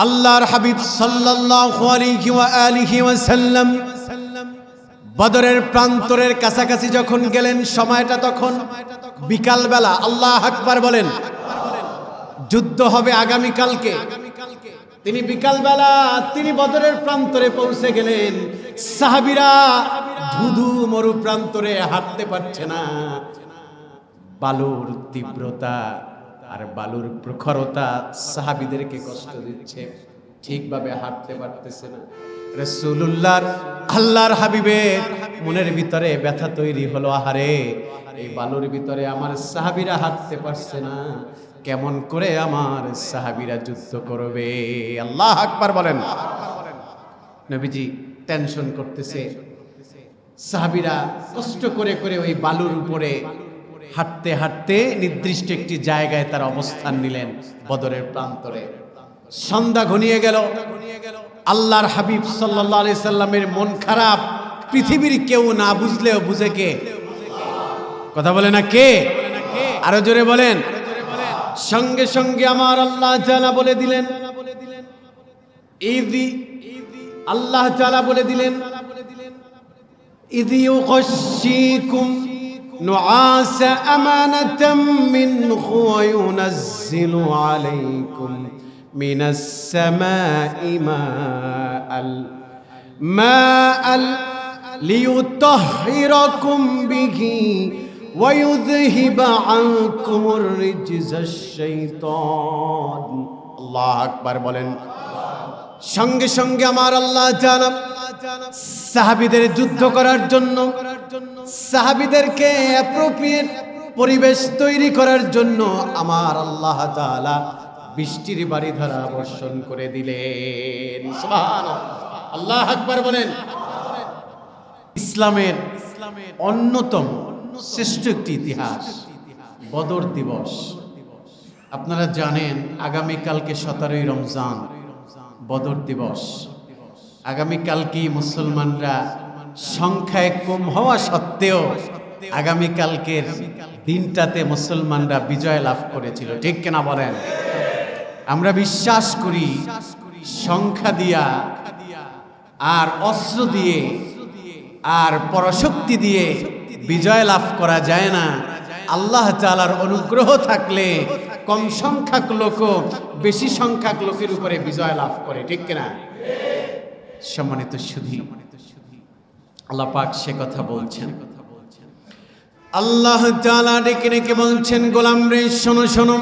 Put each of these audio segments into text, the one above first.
আল্লাহর হাবিব সাল্লাল্লাহু আলাইহি ওয়া আলিহি ওয়াসাল্লাম বদরের প্রান্তরের কাছাকাছি যখন গেলেন, সময়টা তখন বিকালবেলা। আল্লাহু আকবার বলেন। যুদ্ধ হবে আগামীকালকে। তিনি বিকালবেলা তিনি বদরের প্রান্তরে পৌঁছে গেলেন। সাহাবীরা ধুধু মরু প্রান্তরে হাঁটতে পারছে না। বালুর তীব্রতা আর বালুর প্রখরতা সাহাবীদেরকে কষ্ট দিচ্ছে, ঠিকভাবে হাঁটতে পারতেছে না। রাসূলুল্লাহর আল্লাহর হাবিবের মনের ভিতরে ব্যথা তৈরি হলো, আহারে এই বালুর ভিতরে আমার সাহাবীরা হাঁটতে পারছে না, কেমন করে আমার সাহাবীরা যুদ্ধ করবে? আল্লাহু আকবার বলেন। নবীজি টেনশন করতেছে। সাহাবীরা কষ্ট করে করে ওই বালুর উপরে হাঁটতে হাঁটতে নির্দিষ্ট একটি জায়গায় তার অবস্থান নিলেন বদরের প্রান্তরে। সন্ধ্যা ঘনিয়ে গেল। আল্লাহর হাবিব সাল্লাল্লাহু আলাইহি সাল্লামের মন খারাপ পৃথিবীর কেউ না বুঝলেও বুঝে কে? কথা বলে না কে? আরো জোরে বলেন। সঙ্গে সঙ্গে আমার আল্লাহ তাআলা বলে দিলেন, আল্লাহ তাআলা বলে দিলেন, ইযি ইউগশীকুম نعاس أمانة منه وينزل عليكم من السماء ماء ليطهركم به ويذهب عنكم الرجز الشيطان الله أكبر বলেন। সঙ্গে সঙ্গে আমার আল্লাহ জানা সাহাবীদের যুদ্ধ করার জন্য, সাহাবীদেরকে অ্যাপ্রোপ্রিয়েট পরিবেশ তৈরি করার জন্য আমার আল্লাহ তাআলা বৃষ্টির বারিধারা বর্ষণ করে দিলেন। সুবহানাল্লাহ, আল্লাহু আকবার বলেন। ইসলামের অন্যতম শ্রেষ্ঠ একটি ইতিহাস বদর দিবস। আপনারা জানেন আগামীকালকে 17ই রমজান বদর দিবস। আগামীকালকে মুসলমানরা সংখ্যায় কম হওয়া সত্ত্বেও আগামীকালকের দিনটাতে মুসলমানরা বিজয় লাভ করেছিল, ঠিক কিনা বলেন? আমরা বিশ্বাস করি সংখ্যা দিয়া আর অস্ত্র দিয়ে আর পরাশক্তি দিয়ে বিজয় লাভ করা যায় না। আল্লাহ তাআলার অনুগ্রহ থাকলে কম সংখ্যক লোক বেশি সংখ্যক লোকের উপরে বিজয় লাভ করে, ঠিক কিনা? সম্মানিত সুধী, আল্লাহ পাক সে কথা বলছেন। আল্লাহ তাআলা ডেকে ডেকে বলছেন, গোলাম রে শোনো শোনো,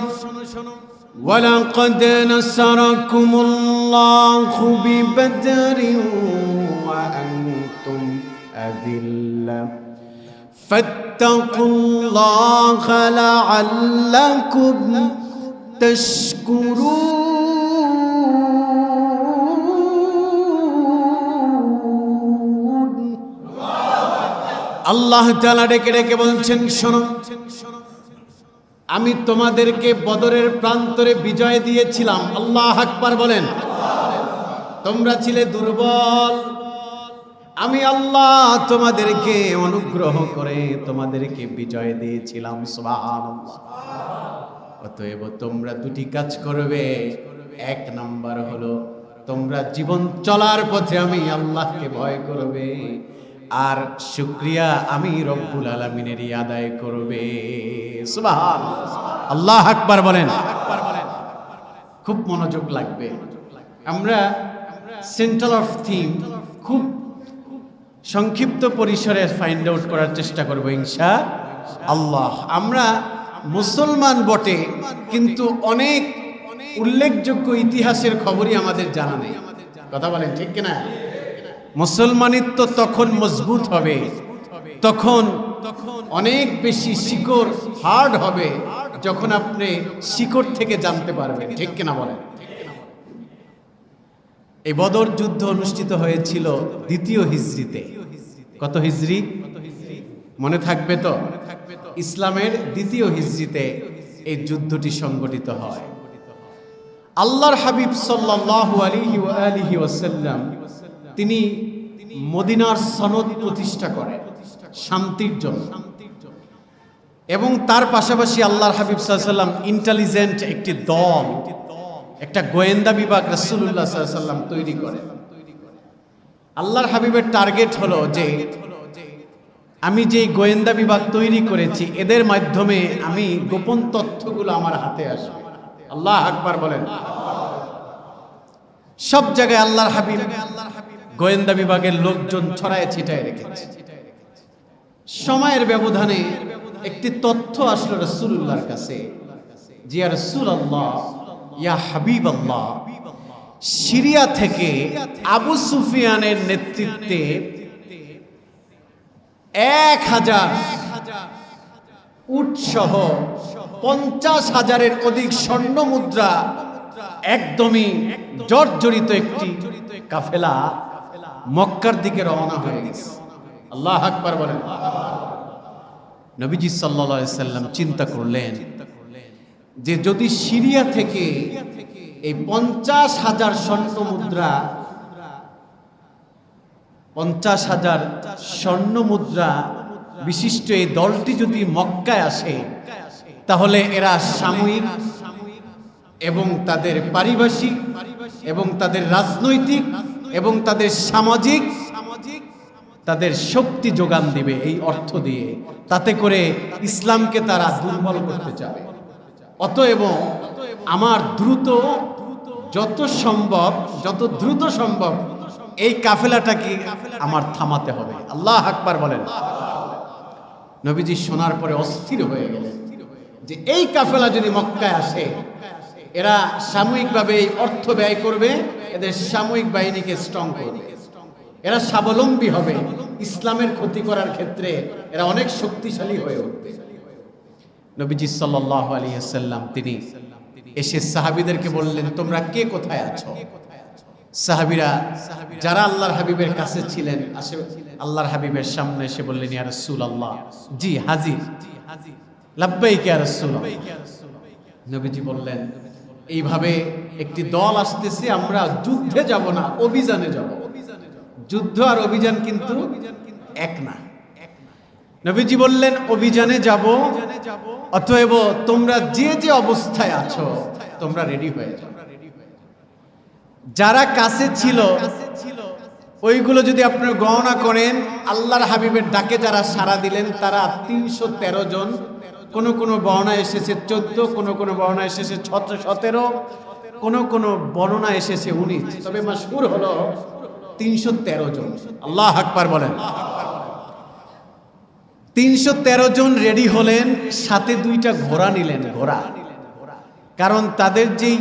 ওয়ালাকাদ নাসারাকুমুল্লাহু বিবদরিন ওয়া আনতুম আযিল্লা ফাত্তাকুল্লাহা লাআল্লাকুম তাশকুরুন। আল্লাহ তাআলা ডেকে ডেকে বলছেন, শোনো, আমি তোমাদেরকে বদরের প্রান্তরে বিজয় দিয়েছিলাম। আল্লাহু আকবার বলেন। তোমরা ছিলে দুর্বল, আমি আল্লাহ তোমাদেরকে অনুগ্রহ করে তোমাদেরকে বিজয় দিয়েছিলাম। সুবহানাল্লাহ। অতএব তোমরা দুটি কাজ করবে। এক নাম্বার হলো তোমরা জীবন চলার পথে আমি আল্লাহকে ভয় করবে, আর শুকরিয়া আমি রব্বুল আলামিনেরই আদায় করবে। সুবহানাল্লাহ, আল্লাহু আকবার বলেন। খুব মনোযোগ লাগবে। আমরা সেন্টার অফ থিম খুব সংক্ষিপ্ত পরিসরে ফাইন্ড আউট করার চেষ্টা করব ইনশাআল্লাহ। আমরা মুসলমান বটে, কিন্তু অনেক উল্লেখযোগ্য ইতিহাসের খবরই আমাদের জানা নেই। কথা বলেন, ঠিক কিনা? মুসলমানিত্ব তখন মজবুত হবে, তখন অনেক বেশি শিকড় হার্ড হবে যখন আপনি শিকড় থেকে জানতে পারবেন, ঠিক কিনা বলেন? এই বদর যুদ্ধ অনুষ্ঠিত হয়েছিল 2য় হিজরিতে। কত হিজরি মনে থাকবে তো? ইসলামের 2য় হিজরিতে এই যুদ্ধটি সংগঠিত হয়। আল্লাহর হাবিব সাল্লাল্লাহু আলাইহি ওয়া আলিহি ওয়াসাল্লাম তিনি মদিনার সনদ প্রতিষ্ঠা করেন শান্তির জন্য, এবং তার পাশাপাশি আল্লাহর হাবিব সাল্লাল্লাহু আলাইহি ওয়াসাল্লাম ইন্টেলিজেন্ট একটি দল একটা গোয়েন্দা বিভাগ রাসূলুল্লাহ সাল্লাল্লাহু আলাইহি ওয়াসাল্লাম তৈরি করে। আল্লাহর হাবিবের টার্গেট হলো যে আমি যে গোয়েন্দা বিভাগ তৈরি করেছি এদের মাধ্যমে আমি গোপন তথ্যগুলো আমার হাতে আসবে। আল্লাহ আকবার বলেন। সব জায়গায় আল্লাহর হাবিব গোয়েন্দা বিভাগের লোকজন ছড়ায় ছিটায় রেখেছে। সময়ের ব্যবধানে একটি তথ্য আসলো রাসূলুল্লাহর কাছে, যে ইয়া রাসূলুল্লাহ, ইয়া হাবিবাল্লাহ, সিরিয়া থেকে আবু সুফিয়ানের নেতৃত্বে 1000 উট সহ 50,000-এর অধিক স্বর্ণ মুদ্রা একদমই জর্জরিত একটি কাফেলা মক্কার দিকে রওনা হয়ে গেছে। আল্লাহ আকবার বলেন। নবীজি সাল্লাল্লাহু আলাইহি সাল্লাম চিন্তা করলেন যে যদি সিরিয়া থেকে এই 50,000 স্বর্ণ মুদ্রা 50,000 স্বর্ণ মুদ্রা বিশিষ্ট এই দলটি যদি মক্কায় আসে, তাহলে এরা সাময়িক এবং তাদের পারিভাষিক এবং তাদের রাজনৈতিক এবং তাদের সামাজিক তাদের শক্তি যোগান দিবে এই অর্থ দিয়ে, তাতে করে ইসলামকে তারা দুর্বল করতে চাবে। অতএব আমার যত দ্রুত সম্ভব এই কাফেলাটাকে আমার থামাতে হবে। আল্লাহ আকবার বলেন। নবীজি শোনার পরে অস্থির হয়ে গেলেন যে এই কাফেলা যদি মক্কায় আসে, এরা সাময়িকভাবে এই অর্থ ব্যয় করবে, এদের সাময়িক বাহিনীকে স্ট্রং করবে, এরা স্বাবলম্বী হবে, ইসলামের ক্ষতি করার ক্ষেত্রে এরা অনেক শক্তিশালী হয়ে উঠবে। নবীজি সাল্লাল্লাহু আলাইহি ওয়াসাল্লাম তিনি এসে সাহাবীদেরকে বললেন, তোমরা কে কোথায় আছো? সাহাবীরা যারা আল্লাহর হাবিবের কাছে ছিলেন আল্লাহর হাবিবের সামনে এসে বললেন, ইয়া রাসূলুল্লাহ, জি হাজির। লাব্বাইক ইয়া রাসূলুল্লাহ। নবীজি বললেন, এইভাবে একটি দল আসতেছে, আমরা যুদ্ধে যাব না, অভিযানে যাব। যুদ্ধ আর অভিযান কিন্তু এক না। নবীজি বললেন, অভিযানে যাব, অতএব তোমরা যে যে অবস্থায় আছো তোমরা রেডি হয়ে যাও। যারা কাছে ছিল ওইগুলো যদি আপনারা গণনা করেন, আল্লাহর হাবিবের ডাকে যারা সাড়া দিলেন তারা 313 জন। কোন কোন বর্ণনা এসেছে 14, কোন কোন বর্ণনা এসেছে 17, কোন কোন বর্ণনা এসেছে 19, তবে মাশহুর হলো 313 জন। আল্লাহ আকবার বলেন। 313 জন রেডি হলেন, সাথে 2টা ঘোড়া নিলেন। ঘোড়া, কারণ তাদের যেই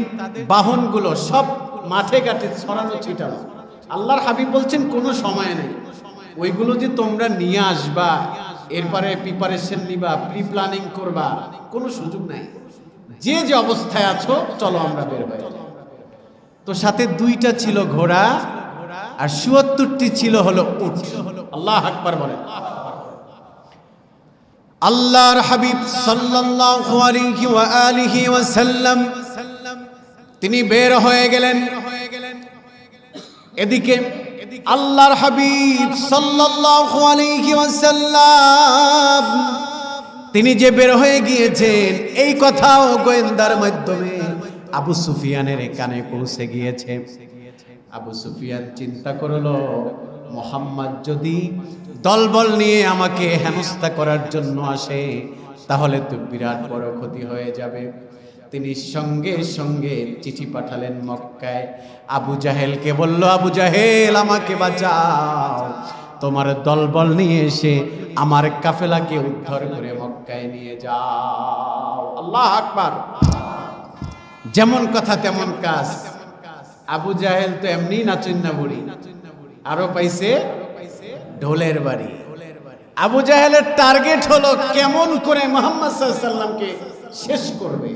বাহনগুলো সব মাঠে ঘাটে ছড়ানো ছিটানো। আল্লাহর হাবিব বলছেন কোনো সময় নেই, ওইগুলো যে তোমরা নিয়ে আসবা, এরপরে প্রিপারেশন নিবা, প্রি প্ল্যানিং করবা, কোনো সুযোগ নাই। যে যে অবস্থায় আছো চলো আমরা বের হয়ে যাই। তো সাথে 2টা ছিল ঘোড়া আর ৭৪টি ছিল হলো উট। আল্লাহ আকবার বলেন। আল্লাহর হাবিব সাল্লাল্লাহু আলাইহি ওয়া আলিহি ওয়াসাল্লাম তিনি বের হয়ে গেলেন। এদিকে আল্লাহর হাবিব সাল্লাল্লাহু আলাইহি ওয়াসাল্লাম তিনি যে বের হয়ে গিয়েছেন এই কথাও গোয়েন্দার মাধ্যমে আবু সুফিয়ানের কানে পৌঁছে গিয়েছে। আবু সুফিয়ান চিন্তা করলো, মুহাম্মদ যদি দলবল নিয়ে আমাকে হেনস্থা করার জন্য আসে তাহলে তো বিরাট বড় ক্ষতি হয়ে যাবে। তিনি সঙ্গে সঙ্গে চিঠি পাঠালেন মক্কায়। আবু জাহেলকে বলল, আবু জাহেল আমাকে বাঁচাও, তোমার দলবল নিয়ে এসে আমার কাফেলাকে উদ্ধার করে মক্কায় নিয়ে যাও। আল্লাহ আকবার। যেমন কথা তেমন কাজ। আবু জাহেল তো এমনি নাচুন্না বুড়ি, আরো পাইছে ঢোলের বাড়ি। আবু জাহেলের টার্গেট হলো কেমন করে মুহাম্মদ সাল্লাল্লাহু আলাইহি ওয়াসাল্লামকে শেষ করবে।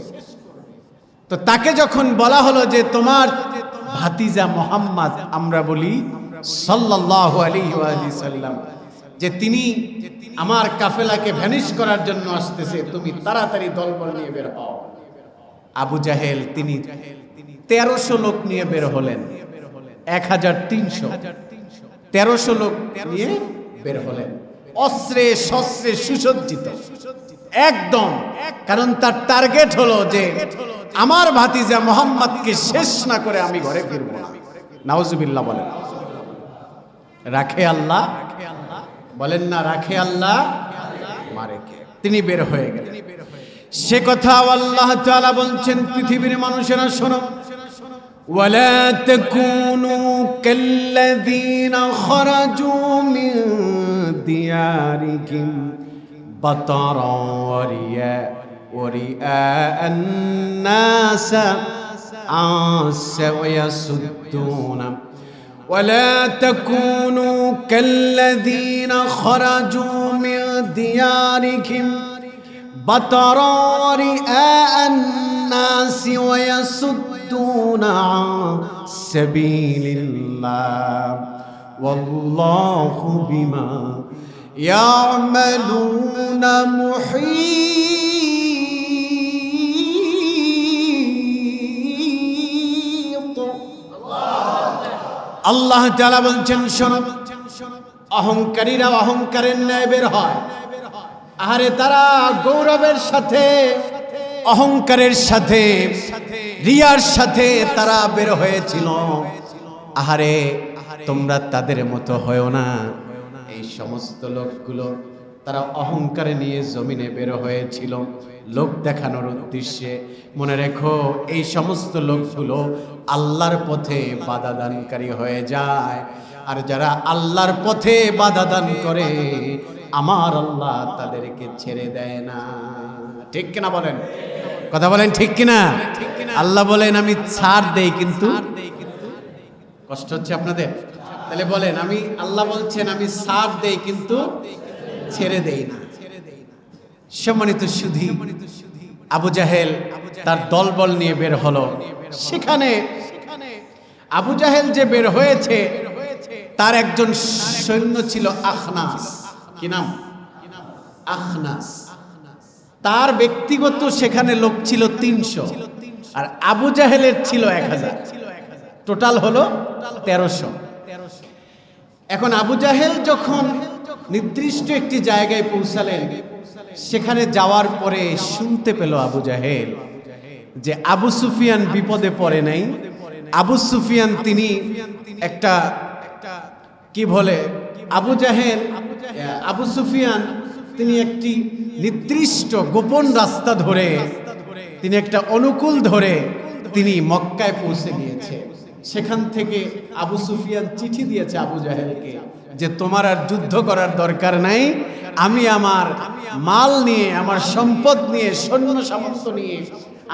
তো তাকে যখন বলা হলো যে তোমার ভাতিজা মুহাম্মদ, আমরা বলি সাল্লাল্লাহু আলাইহি ওয়াসাল্লাম, যে তিনি আমার কাফেলাকে ভ্যানিশ করার জন্য আসতেছে, তুমি তাড়াতাড়ি দলবল নিয়ে বের হও। আবু জাহেল তিনি 1300 লোক নিয়ে বের হলেন। 1300 1300 লোক নিয়ে বের হলেন, অস্ত্রে শস্ত্রে সুসজ্জিত একদম। কারণ তার টার্গেট হলো যে আমার ভাতিজা মুহাম্মদকে শেষ না করে আমি ঘরে ফিরব না। নাউজুবিল্লাহ বলেন। রাখে আল্লাহ, বলেন না রাখে আল্লাহ, মারে কে? তিনি বের হয়ে গেলেন। সে কথা আল্লাহ তাআলা বলছেন, পৃথিবীর মানুষেরা শোনো, ওয়ালা তাকুনু কাল্লাযীনা খারাজু মিন দিয়ারিহিম বাতারা ওয়া রিআআন নাস ওয়া ইয়াসুদ্দুনা ولا تكونوا كالذين خرجوا من ديارهم بطرا رئاء الناس ويصدون عن سبيل الله والله بما يعملون محيط. আল্লাহ তাআলা বলছেন, শোনো, অহংকারীরা অহংকারের ন্যায় বের হয়। আরে তারা গৌরবের সাথে, অহংকারের সাথে, রিয়ার সাথে তারা বের হয়েছিল। আহারে তোমরা তাদের মতো হয়ো না। এই সমস্ত লোকগুলো তারা অহংকারে নিয়ে জমিনে বের হয়েছিল লোক দেখানোর উদ্দেশ্যে। মনে রেখো, এই সমস্ত লোকগুলো আল্লাহর পথে বাধা দানকারী হয়ে যায়। আর যারা আল্লাহর পথে বাধা দান করে, আমার আল্লাহ তাদেরকে ছেড়ে দেয় না। ঠিক কিনা বলেন? কথা বলেন ঠিক কিনা? আল্লাহ বলেন, আমি ছাড় দেই কিন্তু, কষ্ট হচ্ছে আপনাদের? তাহলে বলেন, আমি আল্লাহ বলছেন আমি ছাড় দেই কিন্তু ছেড়ে দেই না। সম্মানিত সুধী, আবু জাহেল তার দলবল নিয়ে বের হলো। সেখানে আবু জাহেল যে বের হয়েছে, তার একজন সৈন্য ছিল আখনাস। কি নাম? আখনাস। তার ব্যক্তিগত সেখানে লোক ছিল 300, আর আবু জাহেলের ছিল 1000। টোটাল হলো 1300। এখন আবু জাহেল যখন নির্দিষ্ট একটি জায়গায় পৌঁছালেন, সেখানে যাওয়ার পরে শুনতে পেল আবু জাহেল যে আবু সুফিয়ান বিপদে পড়ে নাই। আবু সুফিয়ান তিনি একটা কি বলে, আবু জাহেল, আবু সুফিয়ান তিনি একটি নির্দিষ্ট গোপন রাস্তা ধরে, তিনি একটা অনুকূল ধরে তিনি মক্কায় পৌঁছে গিয়েছে। সেখান থেকে আবু সুফিয়ান চিঠি দিয়েছে আবু জাহেলকে যে তোমার আর যুদ্ধ করার দরকার নাই, আমি আমার মাল নিয়ে, আমার সম্পদ নিয়ে, সৈন্য সামন্ত নিয়ে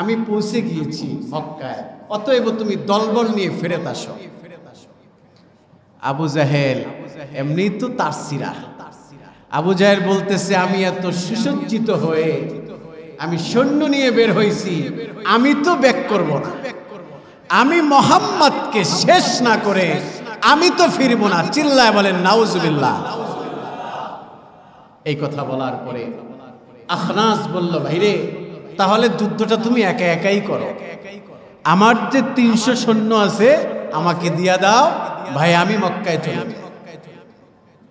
আমি পৌঁছে গিয়েছি মক্কায়, অতএব তুমি দলবল নিয়ে ফেরত আসো। আবু জাহেল এমনি তো তার সিরা। আবু জাহেল বলতেছে, আমি এত সুসজ্জিত হয়ে আমি সৈন্য নিয়ে বের হয়েছি, আমি তো ব্যাক করব না। আমি মুহাম্মদকে শেষ না করে আমি তো ফিরব না। চিল্লায় বলেন নাউজুবিল্লাহ। এই কথা বলার পরে আখনাস বলল, ভাইরে তাহলে যুদ্ধটা তুমি একা একাই করো, আমার যে 300 সৈন্য আছে আমাকে দিয়া দাও ভাই, আমি মক্কায় চলে।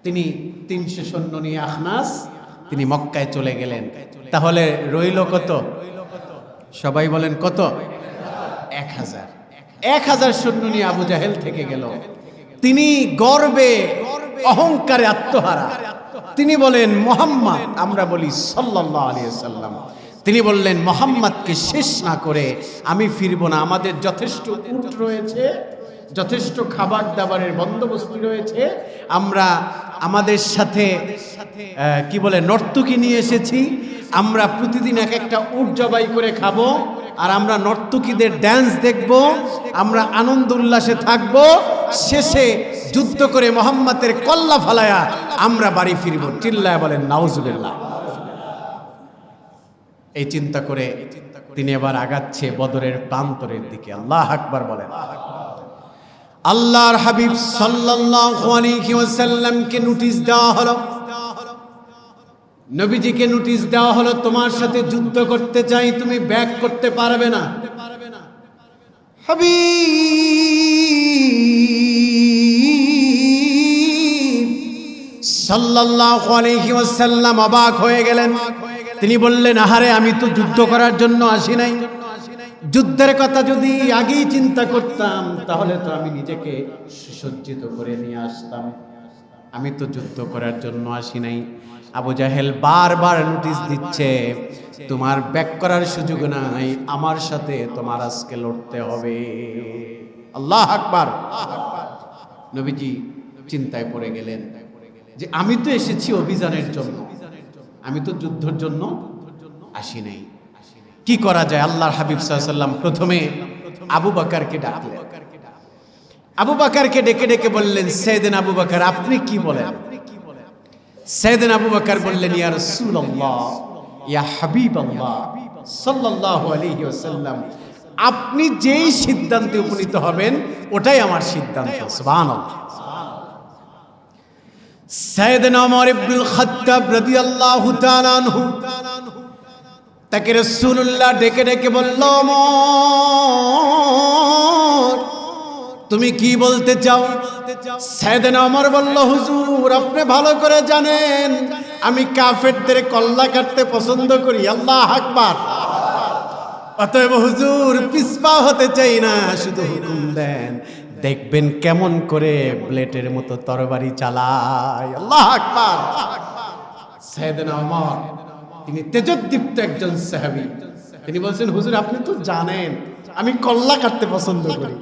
তিনি 300 সৈন্য নিয়ে আখনাস তিনি মক্কায় চলে গেলেন। তাহলে রইল কত? সবাই বলেন কত? 1000। 1000 সৈন্য নিয়ে আবু জাহেল থেকে গেল। তিনি গর্বে অহংকারে আত্মহারা। তিনি বলেন মুহাম্মদ, আমরা বলি সাল্লাল্লাহু আলাইহি ওয়াসাল্লাম, তিনি বললেন মুহাম্মদকে শেষ না করে আমি ফিরব না। আমাদের যথেষ্ট উট রয়েছে, যথেষ্ট খাবার দাবারের বন্দোবস্ত রয়েছে, আমরা আমাদের সাথে কি বলে নর্তকী নিয়ে এসেছি, আমরা প্রতিদিন এক একটা উট জবাই করে খাবো, আর আমরা নর্তকীদের ড্যান্স দেখব, আমরা আনন্দ উল্লাসে থাকব, শেষে যুদ্ধ করে মুহাম্মদের কল্লা ফালায়া আমরা বাড়ি ফিরব। চিল্লায় বলেন নাউজুবিল্লাহ। এই চিন্তা করে তিনি এবার আগাচ্ছে বদরের প্রান্তরের দিকে। আল্লাহ আকবার বলেন। আল্লাহর হাবিব সাল্লাল্লাহু আলাইহি ওয়াসাল্লামকে নোটিশ দেওয়া হলো, নবীজিকে নোটিশ দেওয়া হলো, তোমার সাথে যুদ্ধ করতে চাই, তুমি ব্যাক করতে পারবে না। হাবিব সাল্লাল্লাহু আলাইহি ওয়াসাল্লাম অবাক হয়ে গেলেন। তিনি বললেন, আহারে আমি তো যুদ্ধ করার জন্য আসি নাই, যুদ্ধের কথা যদি আগেই চিন্তা করতাম তাহলে তো আমি নিজেকে সুসজ্জিত করে নিয়ে আসতাম। আমি তো যুদ্ধ করার জন্য আসি নাই। আবু জাহেল বারবার নোটিশ দিচ্ছে, তোমার ব্যাক করার সুযোগ নাই, আমার সাথে তোমার আজকে লড়তে হবে। আল্লাহ আকবার। নবীজি চিন্তায় পড়ে গেলেন যে আমি তো এসেছি অভিযানের জন্য, আমি তো যুদ্ধের জন্য আসি নাই। কি করা যায়? আল্লাহর হাবিব সাল্লাল্লাহু আলাইহি ওয়াসাল্লাম প্রথমে আবু বকরকে ডাকলেন। আবু বকরকে ডেকে ডেকে বললেন, সাইয়েদনা আবু বকর, আপনি কি বলেন? সাইয়েদনা আবু বকর বললেন, ইয়া রাসূলুল্লাহ, ইয়া হাবিবাল্লাহ সাল্লাল্লাহু আলাইহি ওয়াসাল্লাম, আপনি যেই সিদ্ধান্তে উপনীত হবেন ওটাই আমার সিদ্ধান্ত। সুবহানাল্লাহ। সাইয়েদনা ওমর ইবনুল খাত্তাব রাদিয়াল্লাহু তাআলা আনহু তাকে রাসূলুল্লাহ ডেকে ডেকে বলল, ওমর তুমি কি বলতে চাও? সাইয়েদনা ওমর বলল, হুজুর আপনি ভালো করে জানেন আমি কাফেরদের কল্লা কাটতে পছন্দ করি। আল্লাহু আকবার। অতএব হুজুর পিছপা হতে চাই না, শুধু হুকুম দেন, দেখবেন কেমন করে ব্লেডের মতো তরবারি চালায়। আল্লাহু আকবার। সাইয়েদনা ওমর তিনি তেজোদ্দীপ্ত একজন সাহাবী, তিনি বলছেন, হুজুর আপনি তো জানেন আমি কল্লা কাটতে পছন্দ করি,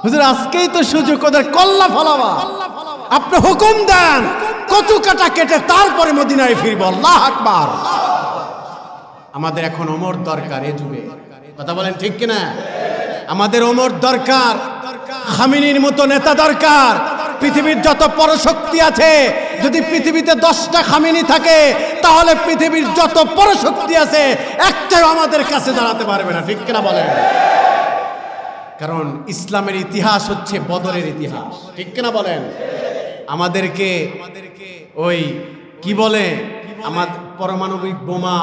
হুজুর আজকেই তো সুযোগ ওদের কল্লা ফলাবা, আপনি হুকুম দেন কচু কাটা কেটে তারপরে মদিনায় ফিরব। আল্লাহু আকবার। আমাদের এখন ওমর দরকার এ যুগে, কথা বলেন ঠিক কিনা? আমাদের ওমর দরকার, খামেনির মতো নেতা দরকার। পৃথিবীর যত পরশক্তি আছে, যদি পৃথিবীতে 10টা খামেনি থাকে তাহলে পৃথিবীর যত পরশক্তি আছে একটাও আমাদের কাছে দাঁড়াতে পারবে না, ঠিক কিনা বলেন? কারণ ইসলামের ইতিহাস হচ্ছে বদরের ইতিহাস, ঠিক কিনা বলেন? আমাদেরকে ওই কি বলে, আমাদের পারমাণবিক বোমা,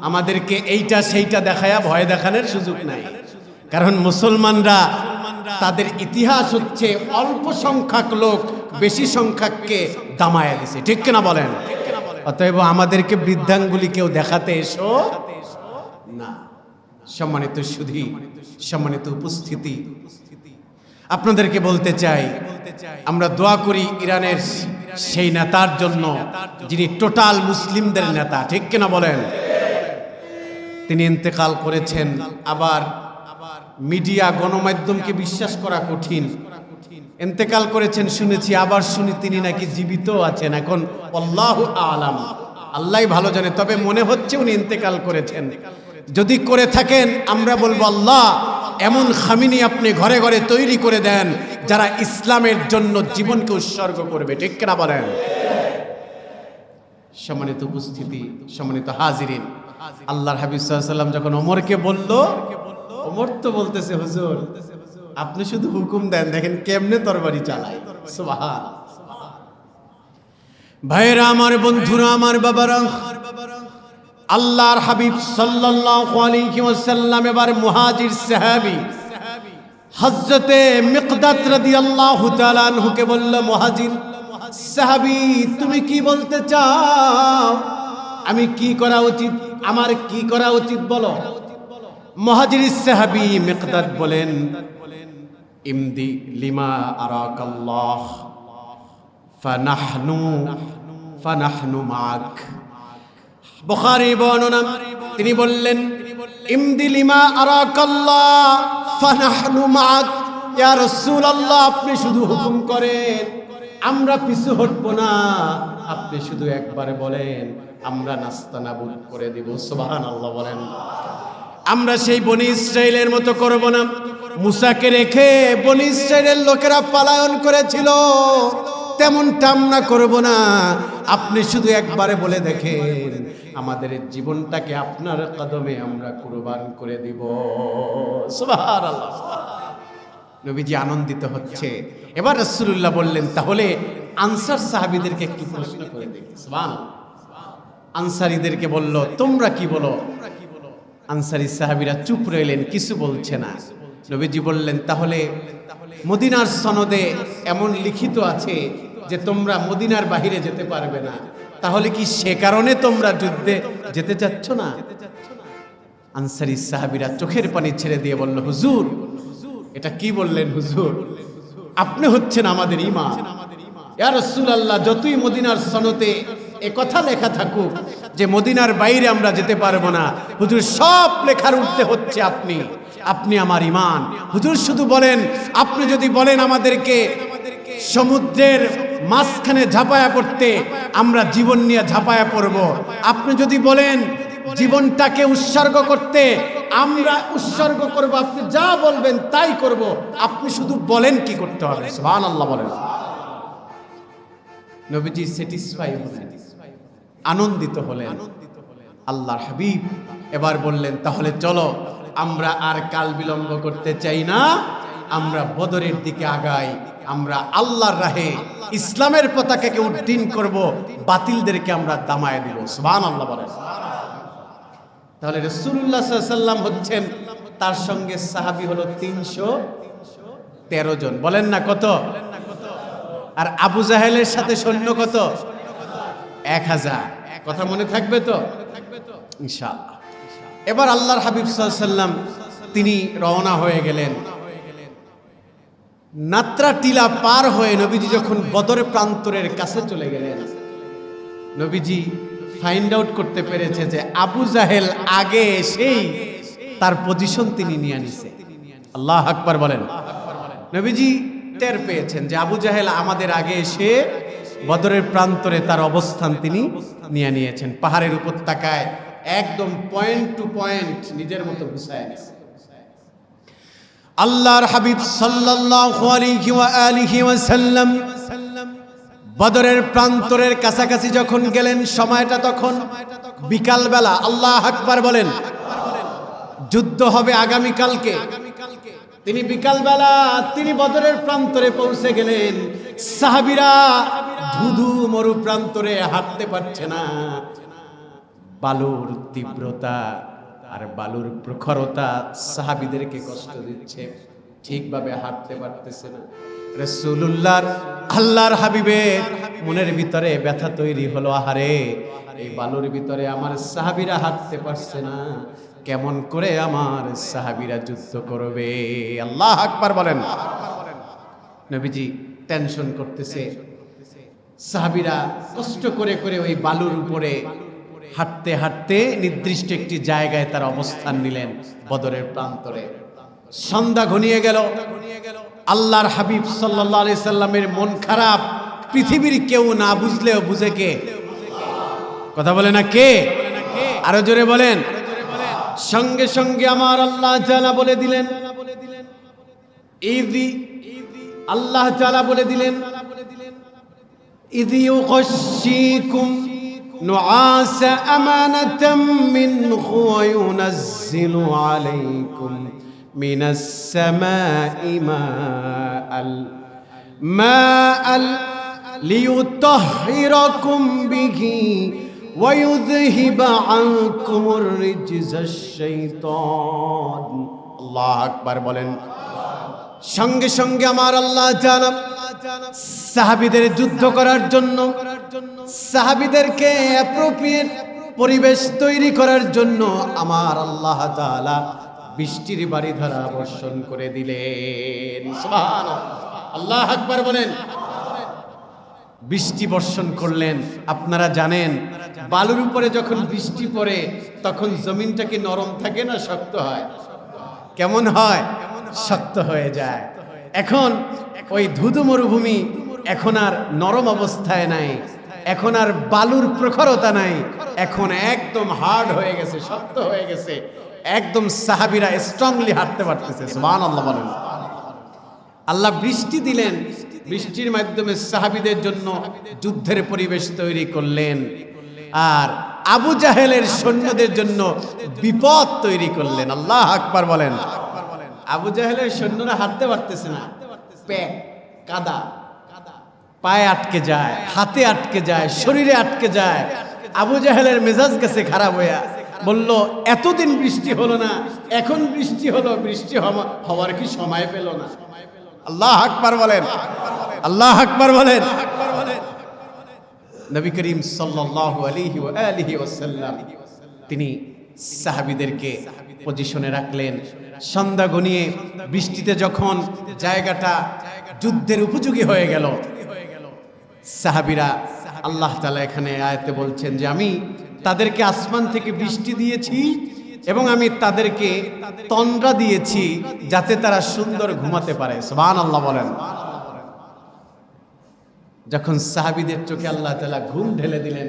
আমাদেরকে এইটা সেইটা দেখায়া ভয় দেখানোর সুযোগ নাই। কারণ মুসলমানরা তাদের ইতিহাস হচ্ছে অল্প সংখ্যক লোক বেশি সংখ্যককে দামায়া দিছে, ঠিক কিনা বলেন? অতএব আমাদেরকে বৃদ্ধাঙ্গুলি কেউ দেখাতে এসো না। সম্মানিত সুধী, সম্মানিত উপস্থিতি, আপনাদেরকে বলতে চাই, আমরা দোয়া করি ইরানের সেই নেতার জন্য যিনি টোটাল মুসলিমদের নেতা, ঠিক কিনা বলেন? তিনি ইন্তেকাল করেছেন। আবার মিডিয়া গণমাধ্যমকে বিশ্বাস করা কঠিন। ইন্তেকাল করেছেন শুনেছি, আবার শুনি তিনি নাকি জীবিত আছেন। এখন আল্লাহু আলাম, আল্লাহই ভালো জানে, তবে মনে হচ্ছে উনি ইন্তেকাল করেছেন। যদি করে থাকেন আমরা বলবো, আল্লাহ এমন খামিনি আপনি ঘরে ঘরে তৈরি করে দেন যারা ইসলামের জন্য জীবনকে উৎসর্গ করবে, ঠিক কিনা বলেন? সম্মানিত উপস্থিতি, সম্মানিত হাজিরিন, আল্লাহর হাবিব সাল্লাল্লাহু আলাইহি ওয়াসাল্লাম যখন ওমরকে বলল, ওমর তো বলতেছে, হুজুর আপনি শুধু হুকুম দেন, দেখেন কেমনে তরবারি চালায়। সুবহান। ভাইরা আমার, বন্ধুরা আমার, বাবারা, আল্লাহর হাবিব সাল্লাল্লাহু আলাইহি ওয়াসাল্লাম এবার মুহাজির সাহাবী হযরতে মিকদাদ রাদিয়াল্লাহু তাআলা আনহুকে বলল, মুহাজির সাহাবী তুমি কি বলতে চাও? আমি কি করা উচিত, আমার কি করা উচিত বলো। মুহাজির সাহাবী মিকদাদ বলেন, ইমদি লিমা আরাকাল্লাহ ফানাহনু মাক। বুখারী বর্ণনা, তিনি বললেন, ইমদি লিমা আরাকাল্লাহ ফানাহনু মাক। ইয়া রাসূলুল্লাহ আপনি শুধু হুকুম করেন, আমরা পিছু হটব না, আপনি শুধু একবারে বলেন, আমরা নাস্তানাবুদ করে দিব। সুবহানাল্লাহ বলেন। আমরা সেই বনি ইসরাইলের মতো করব না। মুসাকে রেখে বনি ইসরাইলের লোকেরা পলায়ন করেছিল, তেমনটা আমরা করব না। আপনি শুধু একবারে বলে দেখেন, আমাদের জীবনটাকে আপনার কদমে আমরা কুরবান করে দিব। সুবহানাল্লাহ। নবীজি আনন্দিত হচ্ছে। এবার রাসূলুল্লাহ বললেন, তাহলে আনসার সাহাবীদেরকে একটু প্রশ্ন করে দেখি। সুবহানাল্লাহ। আনসারীদেরকে বলল, তোমরা কি বলো? আনসারী সাহাবীরা চুপ রইলেন, কিছু বলছে না। নবীজি বললেন, তাহলে মদিনার সনদে এমন লিখিত আছে যে তোমরা মদিনার বাহিরে যেতে পারবে না, তাহলে কি সে কারণে তোমরা যুদ্ধে যেতে চাচ্ছ না? আনসারী সাহাবীরা চোখের পানি ছেড়ে দিয়ে বলল, হুজুর এটা কি বললেন হুজুর? আপনি হচ্ছেন আমাদের ঈমান। ইয়া রাসূলুল্লাহ, যতই মদিনার সনদে এ কথা লেখা থাকুক যে মদিনার বাইরে আমরা যেতে পারবো না, হুজুর সব লেখার উঠতে হচ্ছে আপনি আমার ঈমান। হুজুর শুধু বলেন, আপনি যদি বলেন আমাদেরকে সমুদ্রের মাঝখানে ঝাঁপায়া পড়তে, আমরা জীবন নিয়ে ঝাঁপায়া পড়ব। আপনি যদি বলেন জীবনটাকে উৎসর্গ করতে, আমরা উৎসর্গ করব। আপনি যা বলবেন তাই করব। আপনি শুধু বলেন কি করতে হবে। সুবহানাল্লাহ বলেন। নবীজি স্যাটিসফাই হলেন, আনন্দিত হলেন। আল্লাহর হাবিব এবার বললেন, তাহলে চলো আমরা আর কাল বিলম্ব করতে চাই না, আমরা বদরের দিকে আগাই। আমরা আল্লাহর রাহে ইসলামের পতাকাকে উড্ডীন করব, বাতিলদেরকে আমরা দামায় দিব। সুবহানাল্লাহ বলেন। তাহলে রাসূলুল্লাহ সাল্লাল্লাহু আলাইহি ওয়াসাল্লাম হচ্ছেন, তার সঙ্গে সাহাবী হলো 313 জন। বলেন না কত? আর আবু জাহেলের সাথে সৈন্য কত? 1000। কথা মনে থাকবে তো ইনশাআল্লাহ। এবার আল্লাহর হাবিব সাল্লাল্লাহু আলাইহি ওয়াসাল্লাম তিনি রওনা হয়ে গেলেন। নাত্রা টিলা পার হয়ে নবীজি যখন বদরের প্রান্তরের কাছে চলে গেলেন, নবীজি ফাইন্ড আউট করতে পেরেছে যে আবু জাহেল আগে এসেই তার পজিশন তিনি নিয়ে নিছে। আল্লাহু আকবার বলেন। নবীজি টের পেয়েছেন যে আবু জাহেল আমাদের আগে এসে বদরের প্রান্তরে তার অবস্থান তিনি নিয়ে নিয়েছেন। পাহাড়ের উপত্যকায় একদম পয়েন্ট টু পয়েন্ট নিজের মতো গুছায় নিয়েছে। আল্লাহর হাবিব সাল্লাল্লাহু আলাইহি ওয়া আলিহি ওয়াসাল্লাম বদরের প্রান্তরের কাছাকাছি যখন গেলেন, সময়টা তখন বিকাল বেলা। আল্লাহু আকবার বলেন। যুদ্ধ হবে আগামী কালকে। তিনি বিকাল বেলা তিনি বদরের প্রান্তরে পৌঁছে গেলেন। সাহাবীরা ধুধু মরু প্রান্তরে হাঁটতে পারছে না। বালুর তীব্রতা আর বালুর প্রখরতা সাহাবীদেরকে কষ্ট দিচ্ছে, ঠিকভাবে হাঁটতে পারতেছে না। রাসূলুল্লাহর আল্লাহর হাবিবের মনের ভিতরে ব্যথা তৈরি হলো, আহারে এই বালুর ভিতরে আমার সাহাবীরা হাঁটতে পারছে না, কেমন করে আমার সাহাবীরা যুদ্ধ করবে। আল্লাহু আকবার বলেন। নবীজি টেনশন করতেছে। সাহাবীরা কষ্ট করে করে ওই বালুর উপরে হাঁটতে হাঁটতে নির্দিষ্ট একটি জায়গায় তার অবস্থান নিলেন বদরের প্রান্তরে। সন্ধ্যা ঘনিয়ে গেল। আল্লাহর হাবিব সাল্লাল্লাহু আলাইহি সাল্লামের মন খারাপ পৃথিবীর কেউ না বুঝলেও বুঝে কে? কথা বলে না কে? আরো জোরে বলেন। সঙ্গে সঙ্গে আমার আল্লাহ তাআলা বলে দিলেন, ইদি আল্লাহ তাআলা বলে দিলেন, ইদি ইউগশিকুম নুআস আমানাতাম মিনহু ওয়া ইউনাজ্জিলু আলাইকুম মিনাস সামাই মাআল লিয়ুতাহহিরাকুম বিহি ওয়া ইউযহিবা আনকুমুর রিজজাশ শাইতান। আল্লাহু আকবার বলেন। সঙ্গে সঙ্গে আমার আল্লাহ তাআলা সাহাবীদের যুদ্ধ করার জন্য, সাহাবীদেরকে অ্যাপ্রোপ্রিয়েট পরিবেশ তৈরি করার জন্য আমার আল্লাহ তাআলা বৃষ্টির বারিধারা বর্ষণ করে দিলেন। সুবহানাল্লাহ। আল্লাহু আকবার বলেন। বৃষ্টি বর্ষণ করলেন। আপনারা জানেন বালুর উপরে যখন বৃষ্টি পড়ে তখন জমিনটা কি নরম থাকে না শক্ত হয়? কেমন হয়? শক্ত হয়ে যায়। এখন ওই ধুধু মরুভূমি এখন আর নরম অবস্থায় নাই, এখন আর বালুর প্রখরতা নাই, এখন একদম হার্ড হয়ে গেছে, শক্ত হয়ে গেছে। একদম সাহাবীরা স্ট্রংলি হাঁটতে পারতেছে। সুবহানাল্লাহ বলেন। আল্লাহ বৃষ্টি দিলেন, বৃষ্টির মাধ্যমে সাহাবীদের জন্য যুদ্ধের পরিবেশ তৈরি করলেন, আর আবু জাহেলের সৈন্যদের জন্য বিপদ তৈরি করলেন। আল্লাহু আকবার বলেন। আবু জাহেলের সৈন্যরা হাঁটতে পারতেছে না, প্যাক কাদা, পায়ে আটকে যায়, হাতে আটকে যায়, শরীরে আটকে যায়। আবু জাহেলের মেজাজ গেছে খারাপ হইয়া, বলল এতদিন বৃষ্টি হলো না, এখন বৃষ্টি হলো, বৃষ্টি হওয়ার কি সময় পেল না? আল্লাহু আকবার বলেন। আল্লাহু আকবার বলেন। নবী করিম সাল্লাল্লাহু আলাইহি ওয়া আলিহি ওয়াসাল্লাম তিনি সাহাবীদেরকে পজিশনে রাখলেন। সন্ধ্যা গনিয়ে বৃষ্টিতে যখন জায়গাটা যুদ্ধের উপযোগী হয়ে গেল, সাহাবীরা, আল্লাহ তাআলা এখানে আয়াতে বলছেন যে আমি তাদেরকে আসমান থেকে বৃষ্টি দিয়েছি এবং আমি তাদেরকে তন্দ্রা দিয়েছি যাতে তারা সুন্দর ঘুমাতে পারে। সুবহানাল্লাহ বলেন। যখন সাহাবীদের চোখে আল্লাহ তাআলা ঘুম ঢেলে দিলেন,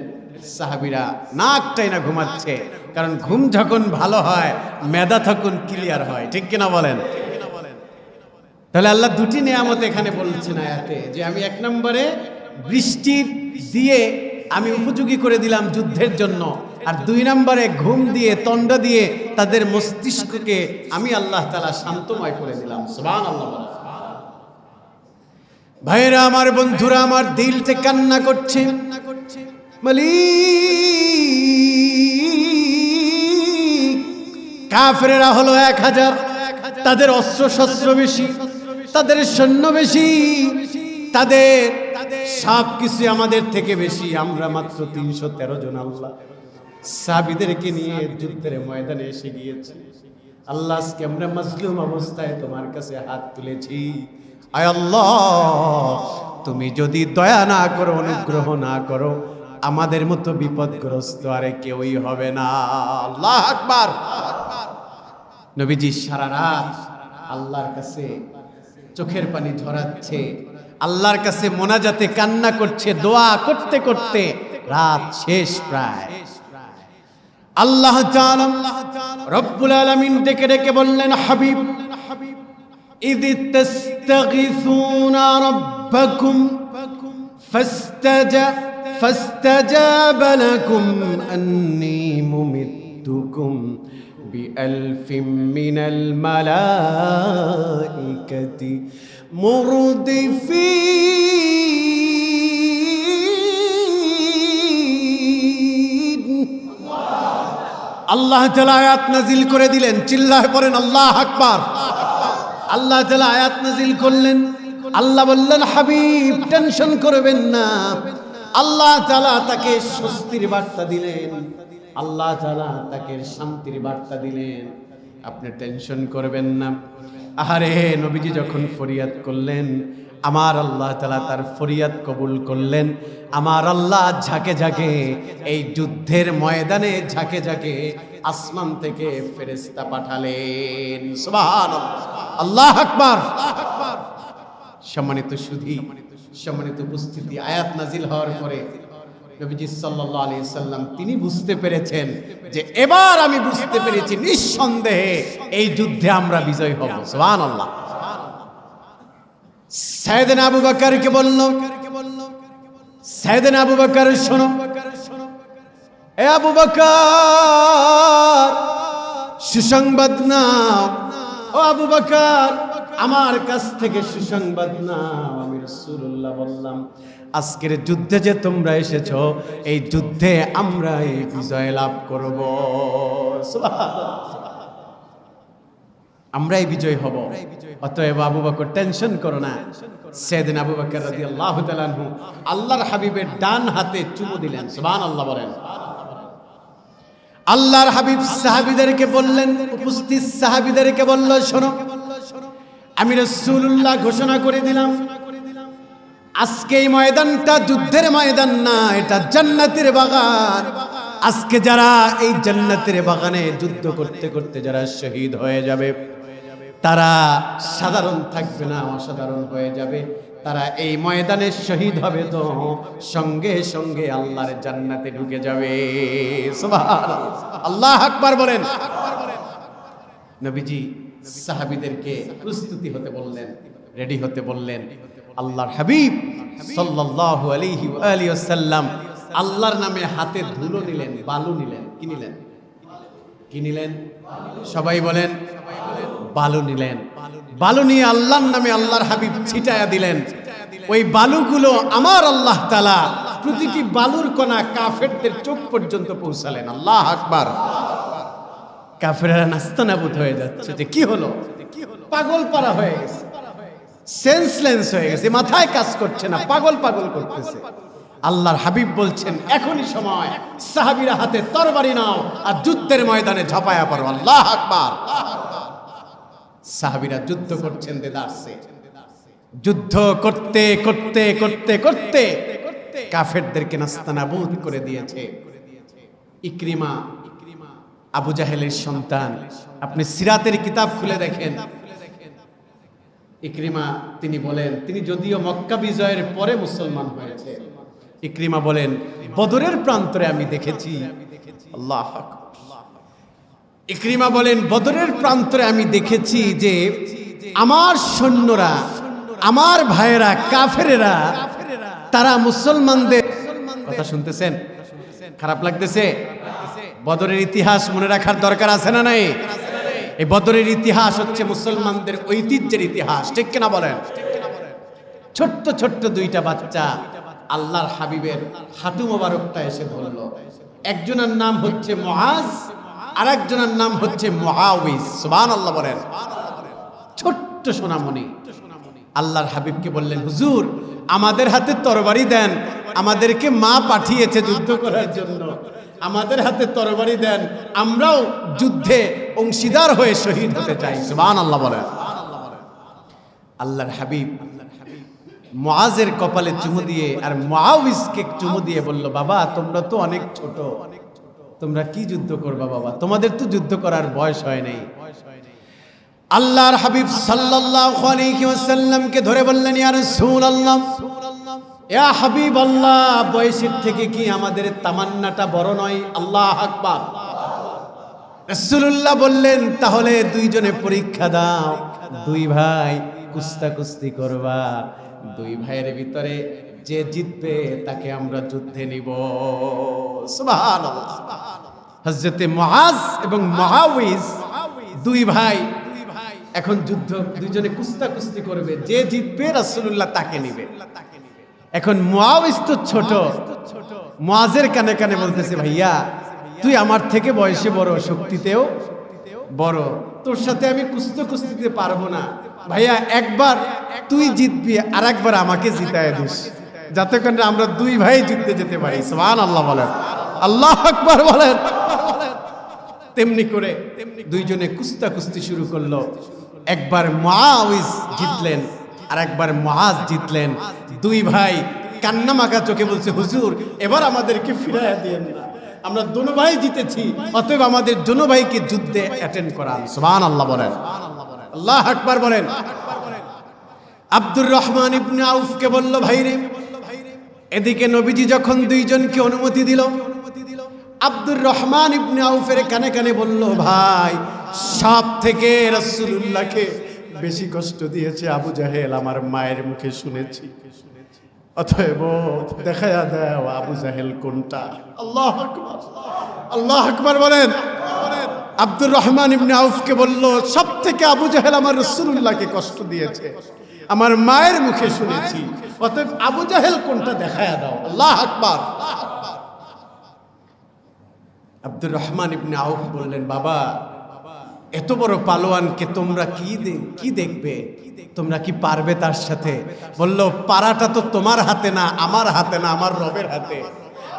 সাহাবীরা নাকটাই না ঘুমাচ্ছে, কারণ ঘুম যখন ভালো হয় মেধা তখন ক্লিয়ার হয়, ঠিক কিনা বলেন? তাহলে আল্লাহ দুটি নিয়ামত এখানে বলছেন আয়াতে, যে আমি এক নম্বরে বৃষ্টি দিয়ে আমি উপযোগী করে দিলাম যুদ্ধের জন্য, আর দুই নম্বরে ঘুম দিয়ে তন্দ্রা দিয়ে তাদের মস্তিষ্ককে আমি আল্লাহ তাআলা শান্তময় করে দিলাম। সুবহানাল্লাহ। ভাইরা আমার, বন্ধুরা আমার, দিল থেকে কান্না করছে, মালিক। কাফেররা হলো 1000, তাদের অস্ত্র শস্ত্র বেশি, তাদের সৈন্য বেশি, তাদের সব কিছু আমাদের থেকে বেশি, আমরা মাত্র 313 জন। আল্লাহ সাহাবীদেরকে নিয়ে যুদ্ধের ময়দানে এসে গিয়েছে। আল্লাহ, আজকে আমরা মাজলুম অবস্থায় তোমার কাছে হাত তুলেছি। আয় আল্লাহ, তুমি যদি দয়া না করো, অনুগ্রহ না করো, আমাদের মতো বিপদগ্রস্ত আরে কেউই হবে না। আল্লাহু আকবার। নবীজি সারা রাত আল্লাহর কাছে চোখের পানি ঝরাচ্ছে, আল্লাহর কাছে মোনাজাতে কান্না করছে, দোয়া করতে করতে রাত শেষ প্রায়। আল্লাহ তাআলা রব্বুল আলামিন ডেকে ডেকে বললেন, হাবিব, ইয তাস্তাগিসুনা রাব্বাকুম ফাস্তাজাবা লাকুম আন্নী মুমিত্তুকুম বিআলফিন মিনাল মালাইকাতি মুরদিফিন। আল্লাহ তাআলা আয়াত নাজিল করে দিলেন। চিল্লায় পড়েন আল্লাহু আকবার। আল্লাহ তাআলা আয়াত নাজিল করলেন। আল্লাহ বললেন, হাবিব, টেনশন করবেন না। আল্লাহ তাআলা তাকে স্বস্তির বার্তা দিলেন, আল্লাহ তাআলা তাকে শান্তির বার্তা দিলেন, আপনি টেনশন করবেন না। আহারে, নবীজি যখন ফরিয়াদ করলেন, আমার আল্লাহ তাআলা তার ফরিয়াদ কবুল করলেন। আমার আল্লাহ ঝাঁকে ঝাঁকে এই যুদ্ধের ময়দানে ঝাঁকে ঝাঁকে আসমান থেকে ফেরেশতা পাঠালেন। সুবহানাল্লাহ, আল্লাহু আকবার। সম্মানিত সুধী, সম্মানিত উপস্থিতি, আয়াত নাজিল হওয়ার পরে নবীজি সাল্লাল্লাহু আলাইহি সাল্লাম তিনি বুঝতে পেরেছেন যে এবার আমি বুঝতে পেরেছি নিঃসন্দেহে এই যুদ্ধে আমরা বিজয় হব। সুবহানাল্লাহ। সাইয়েদনা আবু বকরকে বলল, সাইয়েদনা আবু বকর শোনো, এ আবু বকর, সুসংবাদ নাও। ও আবু বকর, আমার কাছ থেকে সুসংবাদ নাও। আমি রাসূলুল্লাহ বললাম, আজকের যুদ্ধে যে তোমরা এসেছো, এই যুদ্ধে আমরা এই বিজয় লাভ করব। সুবহানাল্লাহ, আমরাই বিজয় হব। অতএব আবু বকর, টেনশন করো না। সাইয়েদনা আবু বকর রাদিয়াল্লাহু তাআলা আনহু আল্লাহর হাবিবের ডান হাতে চুমু দিলেন। সুবহানাল্লাহ বলেন। আল্লাহর হাবিব সাহাবীদেরকে বললেন, উপস্থিত সাহাবীদেরকে বলল, শোনো, আমি রাসূলুল্লাহ ঘোষণা করে দিলাম, আজকে এই ময়দানটা যুদ্ধের ময়দান না, এটা জান্নাতের বাগান। আজকে যারা এই জান্নাতের বাগানে যুদ্ধ করতে করতে যারা শহীদ হয়ে যাবে, তারা সাধারণ থাকবে না, অসাধারণ হয়ে যাবে। তারা এই ময়দানে শহীদ হবে তো সঙ্গে সঙ্গে আল্লাহর জান্নাতে ঢুকে যাবে। সুবহানাল্লাহ, আল্লাহু আকবার বলেন। নবীজি সাহাবীদেরকে প্রস্তুতি হতে বললেন, রেডি হতে বললেন। আল্লাহর হাবিব সাল্লাল্লাহু আলাইহি ওয়া আলিহি ওয়াসাল্লাম আল্লাহর নামে হাতে ধুলো নিলেন, বালু নিলেন। কি নিলেন? কি নিলেন? সবাই বলেন, বালু নিলেন। বালু নিয়ে আল্লাহর নামে আল্লাহর হাবিব ছিটায়া দিলেন। ওই বালুগুলো আমার আল্লাহ তাআলা প্রতিটি বালুর কণা কাফেরদের চোখ পর্যন্ত পৌঁছালেন। আল্লাহু আকবার। কাফেররা নাস্তানাবুদ হয়ে যাচ্ছে যে কি হলো, পাগল পারা হয়ে গেছে, সেন্সলেস হয়ে গেছে, মাথায় কাজ করছে না, পাগল পাগল করতেছে। আল্লাহর হাবিব বলছেন এখনই সময়, সাহাবীরা হাতে তরবারি নাও আর যুদ্ধের ময়দানে ঝাঁপায়া পড়ো। আল্লাহু আকবার। সাহাবীরা যুদ্ধ করছেন দেদারসে। যুদ্ধ করতে করতে করতে করতে কাফেরদেরকে নাস্তানাবুদ করে দিয়েছে। ইকরিমা আবু জাহেলের সন্তান, আপনি সিরাতের কিতাব খুলে দেখেন। ইকরিমা তিনি বলেন, তিনি যদিও মক্কা বিজয়ের পরে মুসলমান হয়েছে। ইকরিমা বলেন বদরের প্রান্তরে আমি দেখেছি, আল্লাহু আকবার। ইকরিমা বলেন বদরের প্রান্তরে আমি দেখেছি যে আমার সৈন্যরা, আমার ভাইয়েরা, কাফেরেরা, তারা মুসলমানদের কথা শুনতেছেন, খারাপ লাগতেছে? বদরের ইতিহাস মনে রাখার দরকার আছে না নাই? এই বদরের ইতিহাস হচ্ছে মুসলমানদের ঐতিহ্যের ইতিহাস, ঠিক কিনা বলেন? ছোট্ট ছোট্ট দুইটা বাচ্চা আল্লাহর হাবিবের হাঁটু মোবারকটা এসে ধরলো। একজনের নাম হচ্ছে মুআজ, আর একজনের নাম হচ্ছে মুআউইজ। সুবহানাল্লাহ বলেন। ছোট্ট সোনামণি আল্লাহর হাবিবকে বললেন, হুজুর আমাদের হাতে তরবারি দেন, আমাদেরকে মা পাঠিয়েছে যুদ্ধ করার জন্য, আমাদের হাতে তরবারি দেন, আমরাও যুদ্ধে অংশীদার হয়ে শহীদ হতে চাই। সুবহানাল্লাহ বলেন। আল্লাহর হাবিব মুআজের কপালে চুমু দিয়ে আর মুআউইজকে চুমু দিয়ে বলল, বাবা তোমরা তো অনেক ছোট, তোমরা কি যুদ্ধ করবা বাবা, তোমাদের তো যুদ্ধ করার বয়স হয় নাই। আল্লাহর হাবিব সাল্লাল্লাহু আলাইহি ওয়াসাল্লামকে ধরে বললেন, ইয়া রাসূলুল্লাহ, ইয়া হাবিবাল্লাহ, বয়সের থেকে কি আমাদের তামান্নাটা বড় নয়? আল্লাহু আকবার। রাসূলুল্লাহ বললেন, তাহলে দুইজনে পরীক্ষা দাও, দুই ভাই কুস্তাকুস্তি করবা, দুই ভাইয়ের ভিতরে যে জিতবে তাকে আমরা যুদ্ধে নিব। সুবহানাল্লাহ। হযরতে মুআজ এবং মুআউইজ দুই ভাই এখন যুদ্ধ, দুইজনে কুস্তাকুস্তি করবে, যে জিতবে রাসূলুল্লাহ তাকে নিবে। এখন মুআউইজ তো ছোট, মুআজের কানে কানে বলতেছে, ভাইয়া তুই আমার থেকে বয়সে বড়, শক্তিতেও বড়, তোর সাথে আমি কুস্তিতে পারবো না, ভাইয়া একবার তুই জিতবি আর একবার আমাকে জিতায় দিস, যাতে করে আমরা দুই ভাই জিততে যেতে পারি। সুবহানাল্লাহ বলেন, আল্লাহু আকবার বলেন। তেমনি করে দুইজনে কুস্তি শুরু করলো। একবার মুআউইজ জিতলেন আর একবার মুআজ জিতলেন। দুই ভাই কান্না মাখা চোখে বলছে, হুজুর এবার আমাদেরকে ফিরাইয়া দিয়েন না, আমরা দুনো ভাই জিতেছি, অতএব আমাদের দুনো ভাইকে যুদ্ধে অ্যাটেন্ড করান। সুবহানাল্লাহ বলেন, আল্লাহু আকবার বলেন। আব্দুর রহমান ইবনে আউফকে বলল, ভাইরে, এদিকে নবীজি যখন দুইজনকে অনুমতি দিল, আব্দুর রহমান ইবনে আউফের কানে কানে বলল, ভাই সব থেকে রাসূলুল্লাহকে বেশি কষ্ট দিয়েছে আবু জাহেল, আমার মায়ের মুখে শুনেছি, অতএব দেখায়া দাও আবু জাহেল কোনটা। আল্লাহু আকবার, আল্লাহু আকবার বলেন। আব্দুর রহমান ইবনে আউফকে বলল, সব থেকে আবু জাহেল আমার রাসূলুল্লাহকে কষ্ট দিয়েছে, আমার মায়ের মুখে শুনেছি, অতএব আবু জাহেল কোনটা দেখায়া দাও। আল্লাহু আকবার। আব্দুর রহমান ইবনে আউফ বললেন, বাবা এত বড় পালোয়ানকে তোমরা কি দেখবে, তোমরা কি পারবে তার সাথে? বলল, পারাটা তো তোমার হাতে না, আমার হাতে না, আমার রবের হাতে,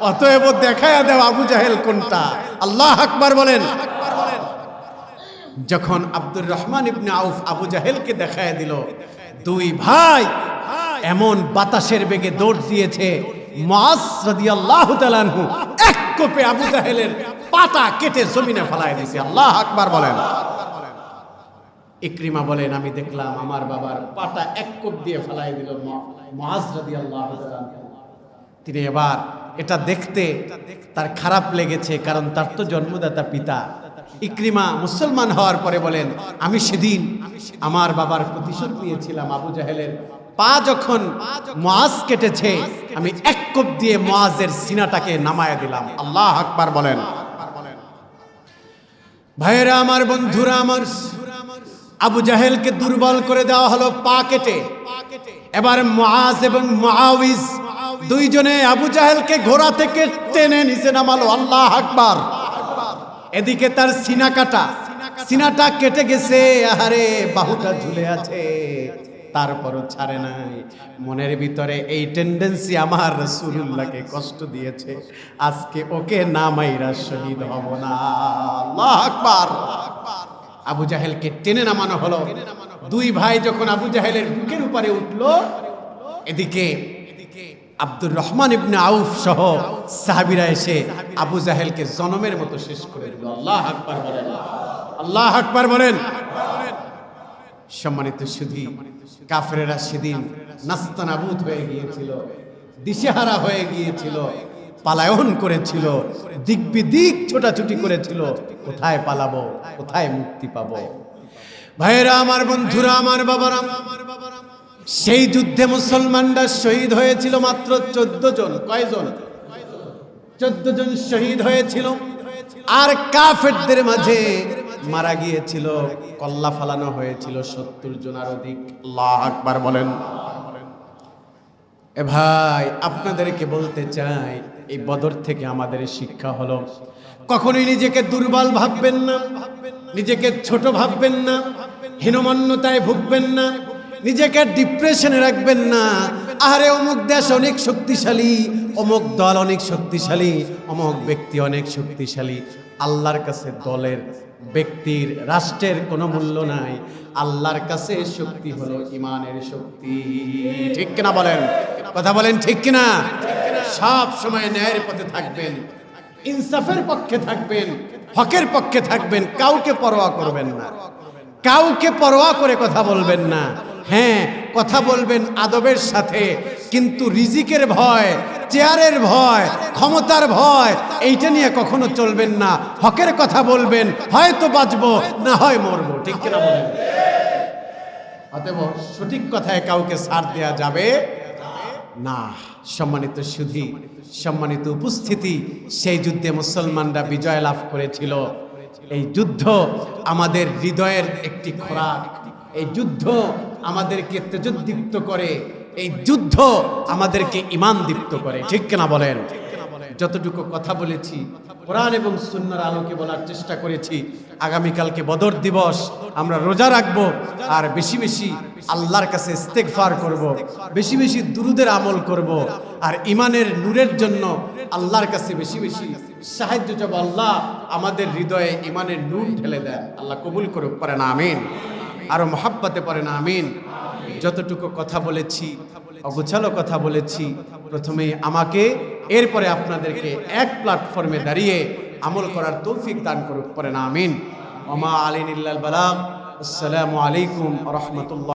অতএব দেখায়া দাও আবু জাহেল কোনটা। আল্লাহু আকবার বলেন। যখন আব্দুর রহমান ইবনে আউফ আবু জাহেলকে দেখায়া দিল, দুই ভাই এমন বাতাসের বেগে দৌড় দিয়েছে, মুআজ রাদিয়াল্লাহু তাআলা আনহু এক কোপে আবু জাহেলের পাটা কেটে জমিনে ফেলায় দিয়েছে। আল্লাহু আকবার বলেন। ইকরিমা বলেন, আমি দেখলাম আমার বাবার পাটা এক কোপ দিয়ে ফেলায় দিল মুআজ রাদিয়াল্লাহু তাআলা আনহু। তিনি এবার এটা দেখতে তার খারাপ লেগেছে, কারণ তার তো জন্মদাতা পিতা। ইকরিমা মুসলমান হওয়ার পরে বলেন, আমি সেদিন আমার বাবার প্রতিশোধ নিয়েছিলাম, আবু জাহেলের পা যখন মুআজ কেটেছে, আমি এক কোপ দিয়ে মুআজের সিনাটাকে নামায়া দিলাম। আল্লাহু আকবার বলেন। ভাইরা আমার, বন্ধুরা আমার, আবু জাহেলকে দুর্বল করে দেওয়া হলো পা কেটে। এবার মুআজ এবং মুআউইজ দুইজনে আবু জাহেলকে ঘোড়া থেকে টেনে নিচে নামালো। আল্লাহু আকবার। এদিকে তার সিনাটা কেটে গেছে, আহারে বাহুটা ঝুলে আছে। তারপরও ছাড়ে নাই। মনের ভিতরে এই টেন্ডেন্সি আমার রাসূলুল্লাহকে কষ্ট দিয়েছে, আজকে ওকে না মাইরা শহীদ হব না। আল্লাহু আকবার। আবু জাহেলকে টেনে নামানো হলো। দুই ভাই যখন আবু জাহেলের বুকের উপরে উঠলো, এদিকে আব্দুর রহমান ইবনে আউফ সহ সাহাবীরা এসে আবু জাহেলকে জনমের মতো শেষ করে দিল। আল্লাহু আকবার বলেন, আল্লাহু আকবার বলেন। সম্মানিত সুধী, কাফেরেরা সেদিন নাস্তানাবুদ হয়ে গিয়েছিল, দিশেহারা হয়ে গিয়েছিল, পালায়ন করেছিল, দিক বিদিক ছোটাছুটি করেছিল। কোথায় পালাবো, কোথায় মুক্তি পাবো? ভাইয়েরা আমার, বন্ধুরা আমার, বাবারা, সেই যুদ্ধে মুসলমানরা শহীদ হয়েছিল মাত্র 14 জন। কয়জন? 14 জন শহীদ হয়েছিল। আর কাফেরদের মাঝে মারা গিয়েছিল, কল্লা ফালানো হয়েছিল 70 জনের অধিক। আল্লাহু আকবার বলেন। এ ভাই, আপনাদেরকে বলতে চাই, এই বদর থেকে আমাদের শিক্ষা হলো, কখনোই নিজেকে দুর্বল ভাববেন না, নিজেকে ছোট ভাববেন না, হীনমন্যতায় ভুগবেন না, নিজেকে ডিপ্রেশনে রাখবেন না। আরে অমুক দেশ অনেক শক্তিশালী, অমুক দল অনেক শক্তিশালী, অমুক ব্যক্তি অনেক শক্তিশালী। আল্লাহর কাছে দলের, ব্যক্তির, রাষ্ট্রের কোনো মূল্য নাই। আল্লাহর কাছে শক্তি হলো ইমানের শক্তি। ঠিক কিনা বলেন? কথা বলেন, ঠিক কিনা? সব সময় ন্যায়ের পথে থাকবেন, ইনসাফের পক্ষে থাকবেন, হকের পক্ষে থাকবেন, কাউকে পরোয়া করবেন না, কাউকে পরোয়া করে কথা বলবেন না। হ্যাঁ, কথা বলবেন আদবের সাথে, কিন্তু রিজিকের ভয়, চেয়ারের ভয়, ক্ষমতার ভয়, এইটা নিয়ে কখনো চলবেন না। হকের কথা বলবেন, হয়তো বাঁচবো, না হয় মরবো। ঠিক কিনা বলেন? অতএব সঠিক কথায় কাউকে ছাড় দেওয়া যাবে না। সম্মানিত সুধী, সম্মানিত উপস্থিতি, সেই যুদ্ধে মুসলমানরা বিজয় লাভ করেছিল। এই যুদ্ধ আমাদের হৃদয়ের একটি খোরাক, এই যুদ্ধ আমাদেরকে তেজোদ্দীপ্ত করে, এই যুদ্ধ আমাদেরকে ঈমান দীপ্ত করে। ঠিক কিনা বলেন? যতটুকু কথা বলেছি কোরআন এবং সুন্নাহর আলোকে বলার চেষ্টা করেছি। আগামীকালকে বদর দিবস, আমরা রোজা রাখবো, আর বেশি বেশি আল্লাহর কাছে ইস্তেগফার করব, বেশি বেশি দুরুদের আমল করব, আর ইমানের নূরের জন্য আল্লাহর কাছে বেশি বেশি সাহায্য চাবো। আল্লাহ আমাদের হৃদয়ে ইমানের নূর ঢেলে দেন। আল্লাহ কবুল করুক, পড়েন আমিন। আরো মহাব্বতে পড়েন আমিন। যতটুকু কথা বলেছি, অগোছালো কথা বলেছি, প্রথমে আমাকে, এরপরে আপনাদেরকে এক প্ল্যাটফর্মে দাঁড়িয়ে আমল করার তৌফিক দান করুক, পড়েন আমিন। ওমা আলাইনা ইল্লাল বালাগ। আসসালামু আলাইকুম ওয়া রাহমাতুল্লাহ।